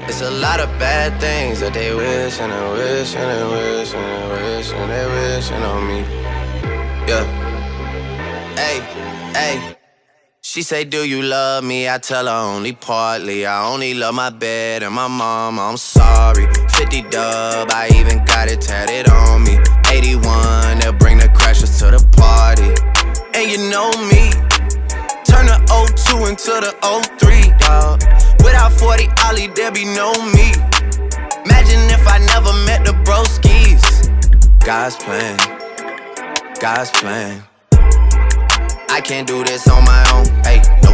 It's a lot of bad things that they wish and they wish and they wish and they wish and they wishing on me. Yeah. Hey, hey. She say, do you love me? I tell her only partly. I only love my bed and my mama, I'm sorry. 50 dub, I even got it tatted on me. 81, they'll bring the crashers to the party. And you know me, turn the 02 into the 03, dawg. Without 40 Ollie, there be no me. Imagine if I never met the broskies. God's plan, God's plan. I can't do this on my own, hey, no.